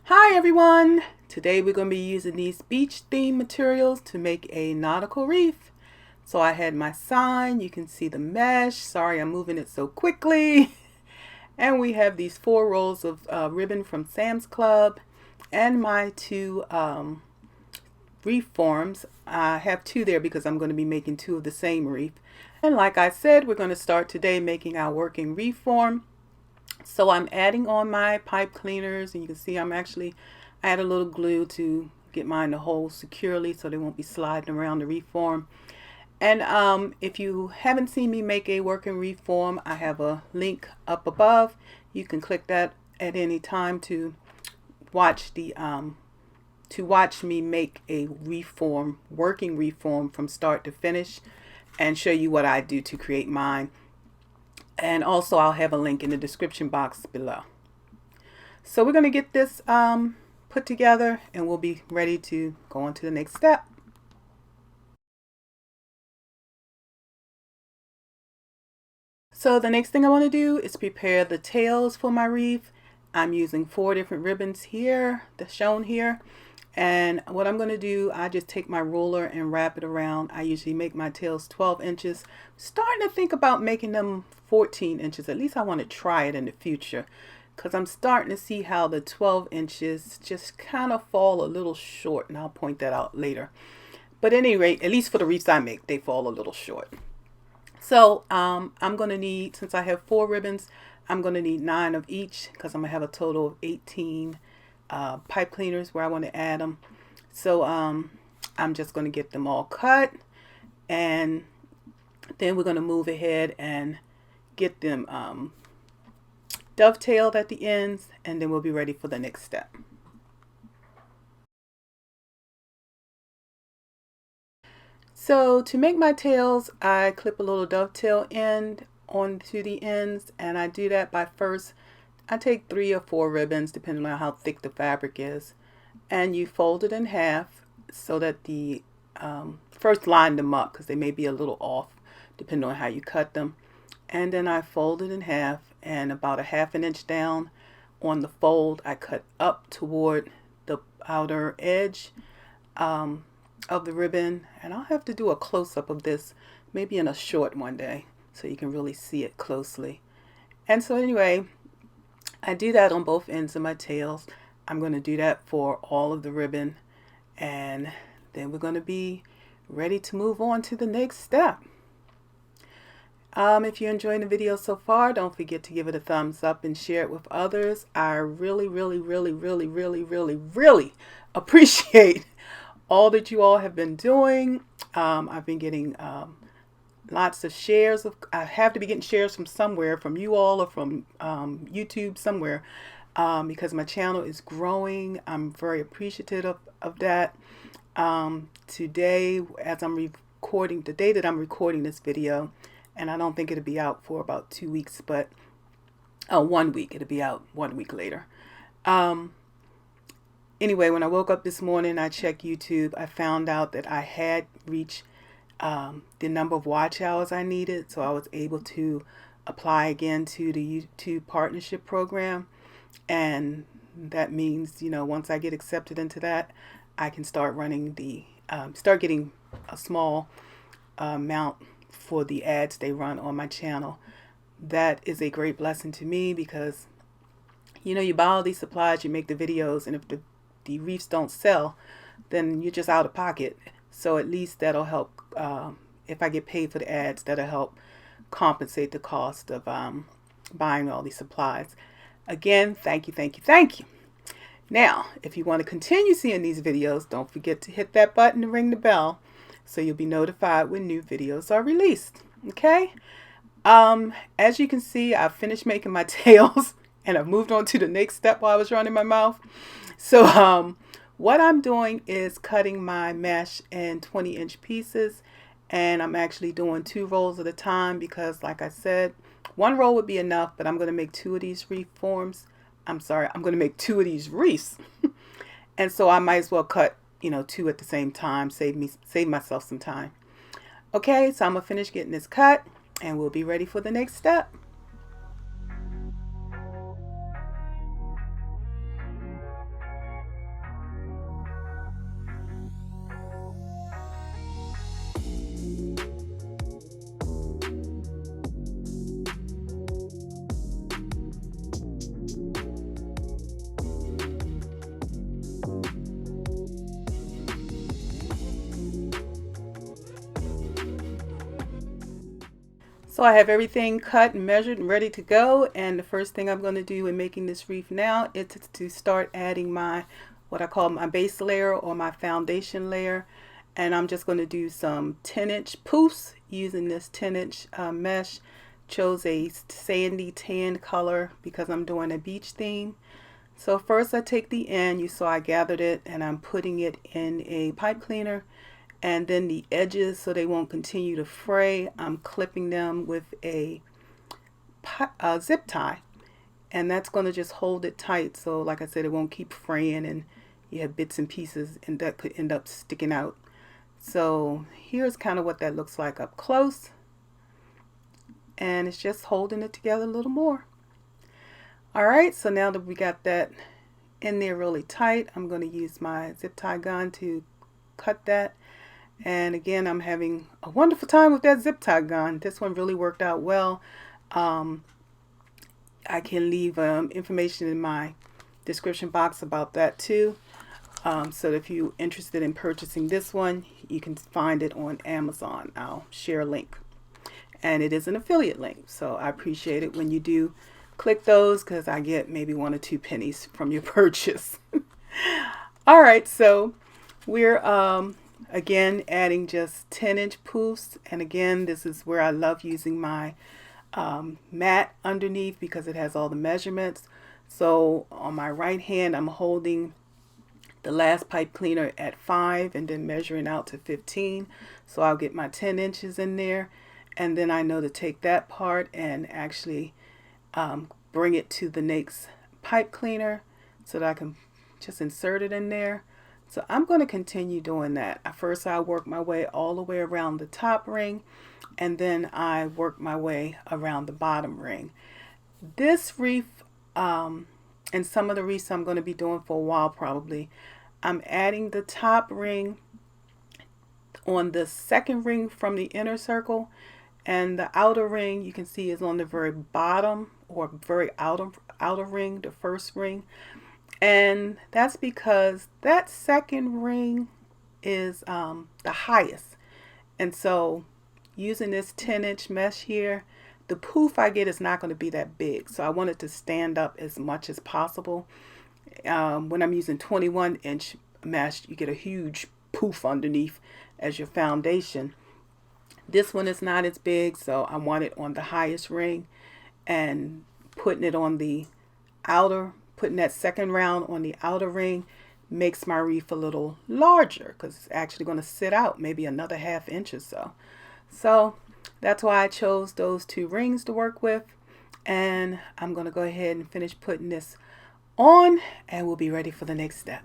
Hi everyone! Today we're going to be using these beach theme materials to make a nautical wreath. So I had my sign, you can see the mesh, sorry I'm moving it so quickly. And we have these 4 rolls of ribbon from Sam's Club and my 2 wreath forms. I have 2 there because I'm going to be making 2 of the same wreath. And like I said, we're going to start today making our working wreath form. So I'm adding on my pipe cleaners, and you can see I add a little glue to get mine to hold securely so they won't be sliding around the wreath form. And if you haven't seen me make a working wreath form, I have a link up above. You can click that at any time to watch me make a wreath form, working wreath form from start to finish, and show you what I do to create mine. And also I'll have a link in the description box below. So we're going to get this put together and we'll be ready to go on to the next step. So the next thing I want to do is prepare the tails for my wreath. I'm using 4 different ribbons here, that's shown here. And what I'm going to do, I just take my ruler and wrap it around. I usually make my tails 12 inches. Starting to think about making them 14 inches. At least I want to try it in the future, because I'm starting to see how the 12 inches just kind of fall a little short, and I'll point that out later. But at any rate, at least for the wreaths I make, they fall a little short. So I'm going to need, since I have 4 ribbons, I'm going to need 9 of each, because I'm going to have a total of 18 pipe cleaners where I want to add them. So I'm just going to get them all cut, and then we're going to move ahead and get them dovetailed at the ends, and then we'll be ready for the next step. So to make my tails, I clip a little dovetail end onto the ends, and I do that by first I take 3 or 4 ribbons depending on how thick the fabric is, and you fold it in half so that the first line them up, because they may be a little off depending on how you cut them. And then I fold it in half, and about a ½ inch down on the fold I cut up toward the outer edge of the ribbon. And I'll have to do a close-up of this maybe in a short one day so you can really see it closely. And so anyway, I do that on both ends of my tails. I'm going to do that for all of the ribbon, and then we're going to be ready to move on to the next step. If you're enjoying the video so far, don't forget to give it a thumbs up and share it with others. I really appreciate all that you all have been doing. I've been getting lots of shares. I have to be getting shares from somewhere, from you all or from YouTube somewhere, because my channel is growing. I'm very appreciative of that. Today, as I'm recording, the day that I'm recording this video, and I don't think it'll be out for about 2 weeks, but 1 week. It'll be out 1 week later. Anyway, when I woke up this morning, I checked YouTube. I found out that I had reached the number of watch hours I needed, so I was able to apply again to the YouTube partnership program. And that means, you know, once I get accepted into that, I can start running start getting a small amount for the ads they run on my channel. That is a great blessing to me, because you know, you buy all these supplies, you make the videos, and if the wreaths don't sell, then you're just out of pocket. So at least that'll help. If I get paid for the ads, that'll help compensate the cost of buying all these supplies. Again, thank you. Now, if you want to continue seeing these videos, don't forget to hit that button and ring the bell so you'll be notified when new videos are released. Okay? As you can see, I've finished making my tails and I've moved on to the next step while I was running my mouth. So what I'm doing is cutting my mesh in 20-inch pieces, and I'm actually doing 2 rolls at a time because, like I said, 1 roll would be enough, but I'm going to make 2 of these wreath forms. I'm going to make 2 of these wreaths. And so I might as well cut, you know, 2 at the same time, save myself some time. Okay, so I'm going to finish getting this cut, and we'll be ready for the next step. So I have everything cut and measured and ready to go, and the first thing I'm going to do in making this wreath now is to start adding my what I call my base layer or my foundation layer. And I'm just going to do some 10-inch poofs using this 10-inch mesh. Chose a sandy tan color because I'm doing a beach theme. So first I take the end, you saw I gathered it, and I'm putting it in a pipe cleaner. And then the edges, so they won't continue to fray, I'm clipping them with a zip tie. And that's going to just hold it tight. So like I said, it won't keep fraying and you have bits and pieces and that could end up sticking out. So here's kind of what that looks like up close. And it's just holding it together a little more. All right, so now that we got that in there really tight, I'm going to use my zip tie gun to cut that. And again, I'm having a wonderful time with that zip tie gun. This one really worked out well. I can leave information in my description box about that too. So if you're interested in purchasing this one, you can find it on Amazon. I'll share a link. And it is an affiliate link. So I appreciate it when you do click those, because I get maybe 1 or 2 pennies from your purchase. All right, so we're again adding just 10-inch poofs. And again, this is where I love using my mat underneath because it has all the measurements. So on my right hand, I'm holding the last pipe cleaner at 5 and then measuring out to 15. So I'll get my 10 inches in there. And then I know to take that part and actually bring it to the next pipe cleaner so that I can just insert it in there. So I'm going to continue doing that. First, I work my way all the way around the top ring, and then I work my way around the bottom ring. This wreath, and some of the wreaths I'm going to be doing for a while probably, I'm adding the top ring on the second ring from the inner circle, and the outer ring you can see is on the very bottom or very outer ring, the first ring. And that's because that second ring is the highest. And so using this 10-inch mesh here, the poof I get is not going to be that big. So I want it to stand up as much as possible. When I'm using 21-inch mesh, you get a huge poof underneath as your foundation. This one is not as big, so I want it on the highest ring, and putting it on the outer, putting that second round on the outer ring makes my wreath a little larger because it's actually going to sit out maybe another ½ inch or so. So that's why I chose those 2 rings to work with. And I'm going to go ahead and finish putting this on, and we'll be ready for the next step.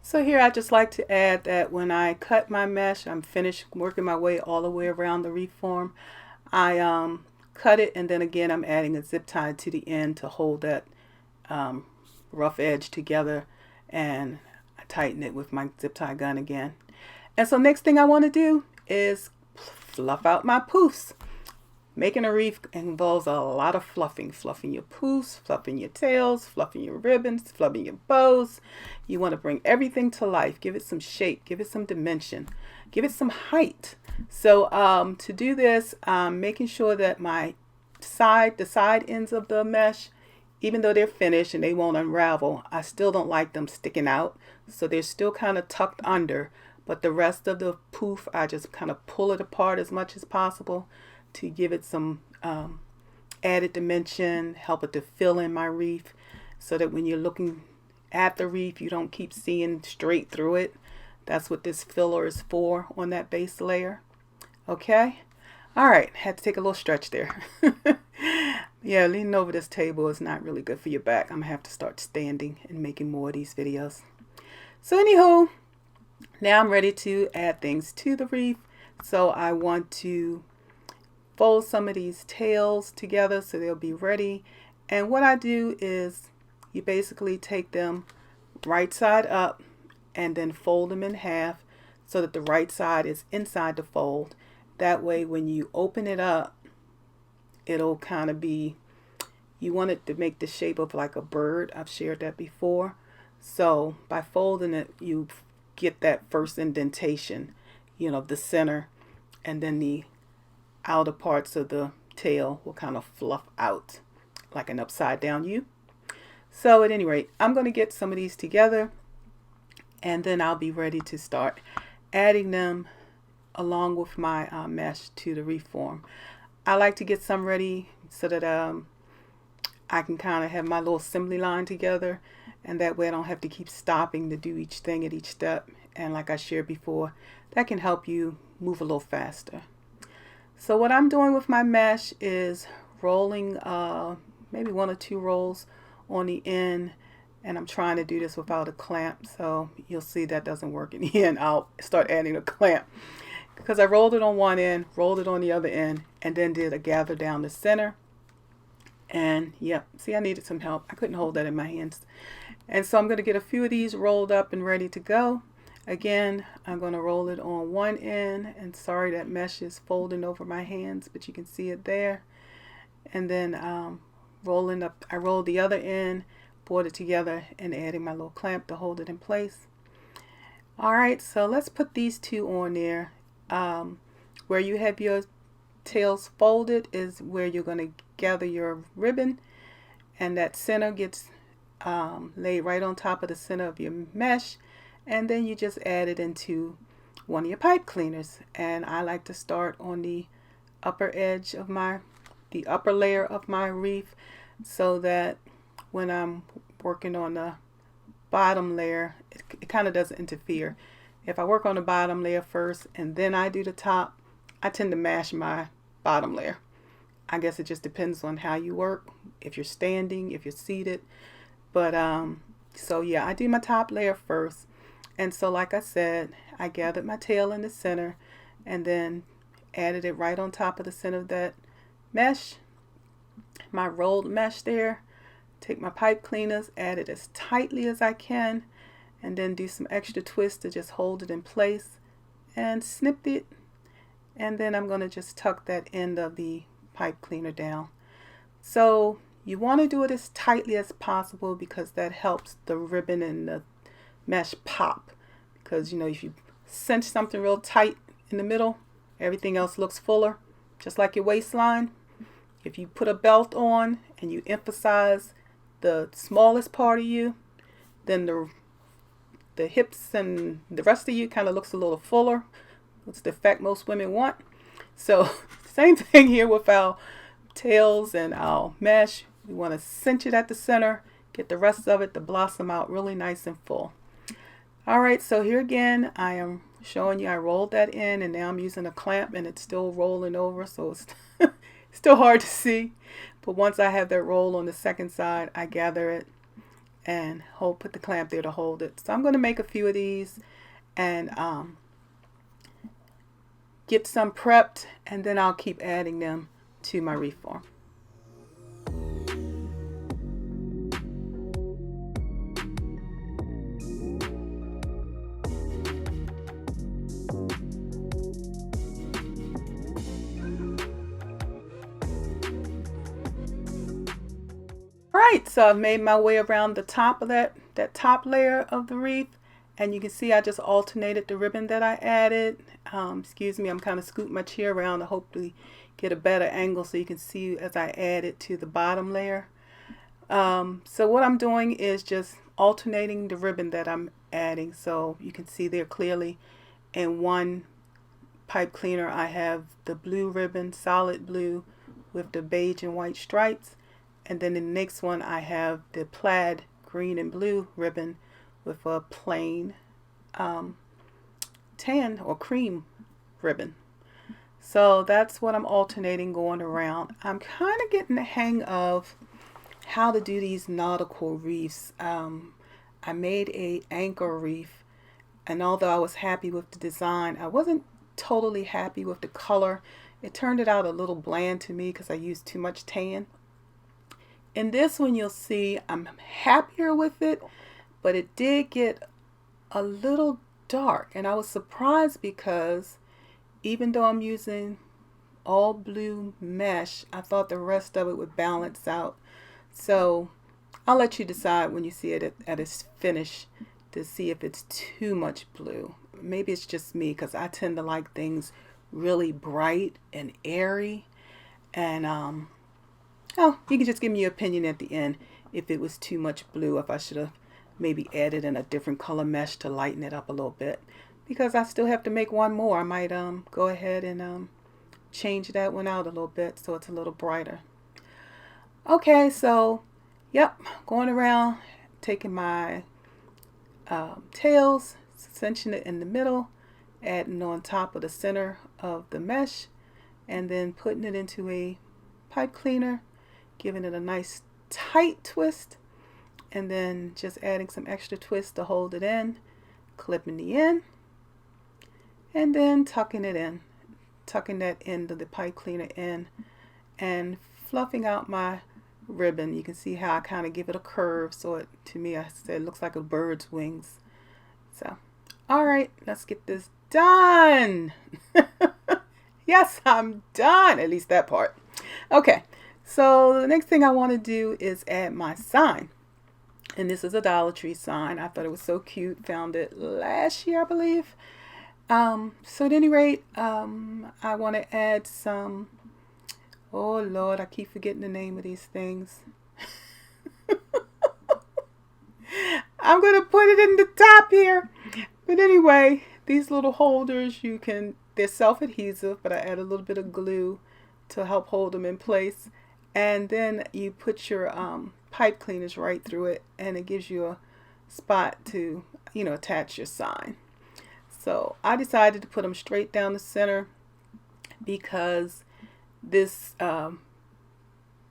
So here I just like to add that when I cut my mesh, I'm finished working my way all the way around the wreath form. I cut it, and then again I'm adding a zip tie to the end to hold that rough edge together, and I tighten it with my zip tie gun again. And so next thing I want to do is fluff out my poofs. Making a wreath involves a lot of fluffing. Fluffing your poofs, fluffing your tails, fluffing your ribbons, fluffing your bows. You want to bring everything to life. Give it some shape. Give it some dimension. Give it some height. So to do this, I'm making sure that the side ends of the mesh, even though they're finished and they won't unravel, I still don't like them sticking out. So they're still kind of tucked under. But the rest of the poof, I just kind of pull it apart as much as possible to give it some added dimension, help it to fill in my wreath, so that when you're looking at the wreath, you don't keep seeing straight through it. That's what this filler is for on that base layer. Okay? All right, had to take a little stretch there. Yeah, leaning over this table is not really good for your back. I'm going to have to start standing and making more of these videos. So anywho, now I'm ready to add things to the wreath. So I want to fold some of these tails together so they'll be ready. And what I do is you basically take them right side up and then fold them in half so that the right side is inside the fold. That way when you open it up, it'll kind of be, you want it to make the shape of like a bird. I've shared that before. So by folding it, you get that first indentation, the center, and then the outer parts of the tail will kind of fluff out like an upside down U. So at any rate, I'm going to get some of these together and then I'll be ready to start adding them along with my mesh to the wreath form. I like to get some ready so that I can kind of have my little assembly line together, and that way I don't have to keep stopping to do each thing at each step. And like I shared before, that can help you move a little faster. So what I'm doing with my mesh is rolling maybe 1 or 2 rolls on the end, and I'm trying to do this without a clamp, so you'll see that doesn't work in the end. I'll start adding a clamp because I rolled it on one end, rolled it on the other end, and then did a gather down the center. And yep, see, I needed some help. I couldn't hold that in my hands. And so I'm going to get a few of these rolled up and ready to go. Again, I'm going to roll it on one end, and sorry that mesh is folding over my hands, but you can see it there. And then rolling up, I rolled the other end, brought it together, and adding my little clamp to hold it in place. All right, so let's put these 2 on there. Where you have your tails folded is where you're going to gather your ribbon, and that center gets laid right on top of the center of your mesh, and then you just add it into one of your pipe cleaners. And I like to start on the upper edge of the upper layer of my wreath, so that when I'm working on the bottom layer, it kind of doesn't interfere. If I work on the bottom layer first and then I do the top, I tend to mash my bottom layer. I guess it just depends on how you work, if you're standing, if you're seated. But so yeah, I do my top layer first. And so like I said, I gathered my tail in the center and then added it right on top of the center of that mesh, my rolled mesh there. Take my pipe cleaners, add it as tightly as I can, and then do some extra twists to just hold it in place and snip it. And then I'm going to just tuck that end of the pipe cleaner down. So you want to do it as tightly as possible because that helps the ribbon and the mesh pop. Because if you cinch something real tight in the middle, everything else looks fuller, just like your waistline. If you put a belt on and you emphasize the smallest part of you, then the hips and the rest of you kind of looks a little fuller. That's the effect most women want. So same thing here with our tails and our mesh. We want to cinch it at the center, get the rest of it to blossom out really nice and full. All right, so here again, I am showing you I rolled that in, and now I'm using a clamp and it's still rolling over, so it's still hard to see. But once I have that roll on the second side, I gather it and put the clamp there to hold it. So I'm going to make a few of these and get some prepped, and then I'll keep adding them to my wreath form. Alright, so I've made my way around the top of that top layer of the wreath, and you can see I just alternated the ribbon that I added. Excuse me, I'm kind of scooting my chair around to hopefully get a better angle so you can see as I add it to the bottom layer. So what I'm doing is just alternating the ribbon that I'm adding, so you can see there clearly. In one pipe cleaner I have the blue ribbon, solid blue with the beige and white stripes. And then in the next one I have the plaid green and blue ribbon with a plain tan or cream ribbon. So that's what I'm alternating going around. I'm kind of getting the hang of how to do these nautical wreaths. I made a anchor wreath, and although I was happy with the design, I wasn't totally happy with the color. It turned it out a little bland to me because I used too much tan. In this one you'll see I'm happier with it, but it did get a little dark, and I was surprised because even though I'm using all blue mesh, I thought the rest of it would balance out. So I'll let you decide when you see it at its finish to see if it's too much blue. Maybe it's just me because I tend to like things really bright and airy. And oh, you can just give me your opinion at the end if it was too much blue, if I should have maybe added in a different color mesh to lighten it up a little bit. Because I still have to make one more. I might go ahead and change that one out a little bit so it's a little brighter. Okay, so yep, going around, taking my tails, cinching it in the middle, adding on top of the center of the mesh, and then putting it into a pipe cleaner, giving it a nice tight twist, and then just adding some extra twist to hold it in, clipping the end, and then tucking it in, tucking that end of the pipe cleaner in, and fluffing out my ribbon. You can see how I kind of give it a curve, so it, to me, I said it looks like a bird's wings. So, all right, let's get this done. Yes, I'm done, at least that part. Okay, so the next thing I want to do is add my sign. And this is a Dollar Tree sign. I thought it was so cute. Found it last year, I believe. So at any rate, I want to add some, oh Lord, I keep forgetting the name of these things. I'm going to put it in the top here. But anyway, these little holders, they're self-adhesive, but I add a little bit of glue to help hold them in place. And then you put your pipe cleaners right through it, and it gives you a spot to, attach your sign. So I decided to put them straight down the center because this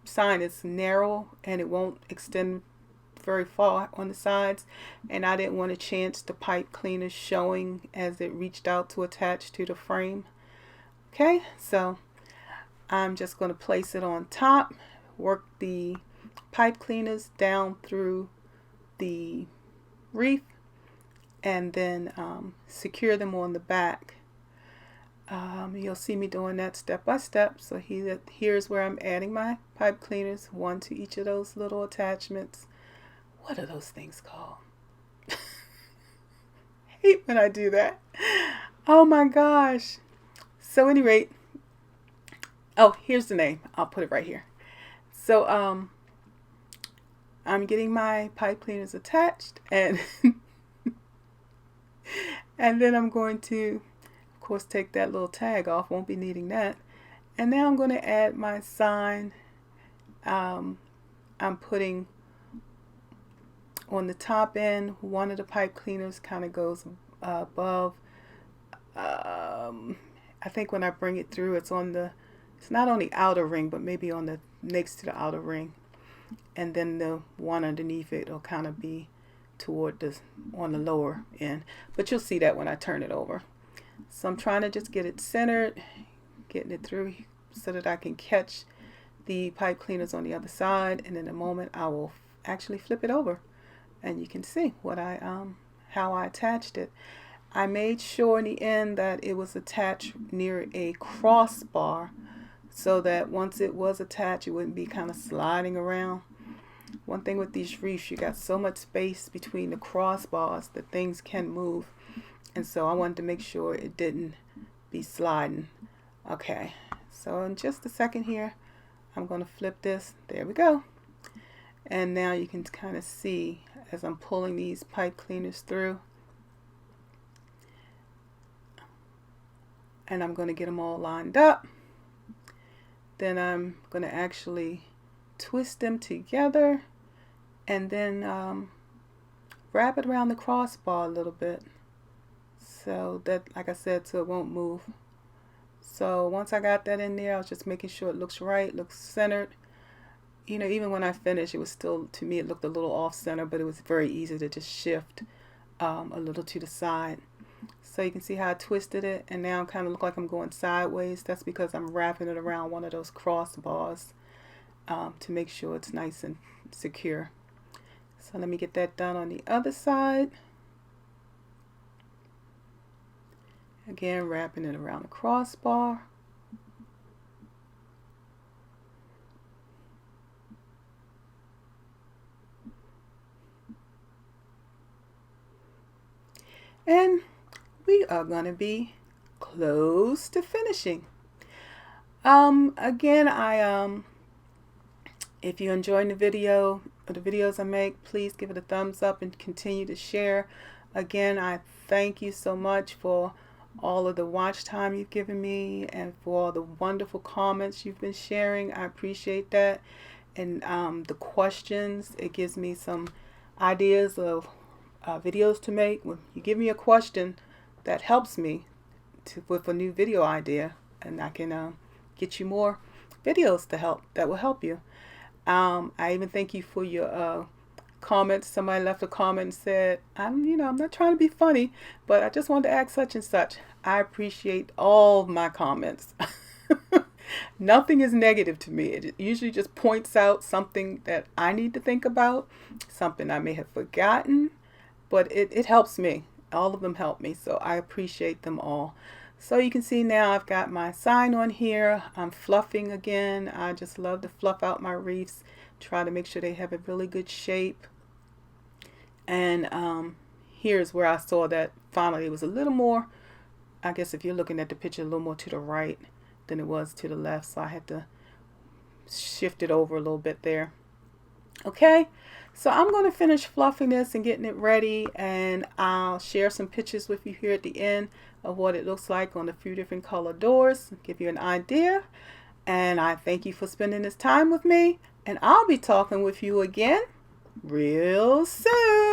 sign is narrow and it won't extend very far on the sides, and I didn't want to chance the pipe cleaner showing as it reached out to attach to the frame. Okay, so I'm just going to place it on top, work the pipe cleaners down through the wreath, and then secure them on the back. You'll see me doing that step by step. So here's where I'm adding my pipe cleaners, one to each of those little attachments. What are those things called? Hate when I do that. Oh my gosh. So at any rate, oh, here's the name. I'll put it right here. So I'm getting my pipe cleaners attached, and and then I'm going to, of course, take that little tag off. Won't be needing that. And now I'm going to add my sign. I'm putting on the top end, one of the pipe cleaners kind of goes above. I think when I bring it through, it's not on the outer ring, but maybe on the next to the outer ring. And then the one underneath it will kind of be toward on the lower end. But you'll see that when I turn it over. So I'm trying to just get it centered, getting it through so that I can catch the pipe cleaners on the other side. And in a moment, I will actually flip it over, and you can see what how I attached it. I made sure in the end that it was attached near a crossbar, so that once it was attached, it wouldn't be kind of sliding around. One thing with these wreaths, you got so much space between the crossbars that things can move, and so I wanted to make sure it didn't be sliding. Okay, so in just a second here, I'm going to flip this. There we go. And now you can kind of see as I'm pulling these pipe cleaners through, and I'm going to get them all lined up. Then I'm going to actually twist them together, and then wrap it around the crossbar a little bit, so that, like I said, so it won't move. So once I got that in there, I was just making sure it looks right, looks centered. Even when I finished, it was still, to me, it looked a little off center, but it was very easy to just shift a little to the side. So you can see how I twisted it, and now it kind of look like I'm going sideways. That's because I'm wrapping it around one of those crossbars to make sure it's nice and secure. So let me get that done on the other side. Again, wrapping it around the crossbar. And we are going to be close to finishing. Again, if you're enjoying the video or the videos I make, please give it a thumbs up and continue to share. Again, I thank you so much for all of the watch time you've given me and for all the wonderful comments you've been sharing. I appreciate that. And the questions, it gives me some ideas of videos to make. When you give me a question, that helps me with a new video idea, and I can get you more videos that will help you. I even thank you for your comments. Somebody left a comment and said, I'm not trying to be funny, but I just wanted to ask such and such. I appreciate all of my comments. Nothing is negative to me. It usually just points out something that I need to think about, something I may have forgotten, but it helps me. All of them help me, so I appreciate them all. So you can see now I've got my sign on here. I'm fluffing again. I just love to fluff out my wreaths, try to make sure they have a really good shape. And here's where I saw that finally it was a little more, I guess if you're looking at the picture, a little more to the right than it was to the left, so I had to shift it over a little bit there. Okay, so I'm going to finish fluffing this and getting it ready, and I'll share some pictures with you here at the end of what it looks like on a few different color doors, give you an idea. And I thank you for spending this time with me, and I'll be talking with you again real soon.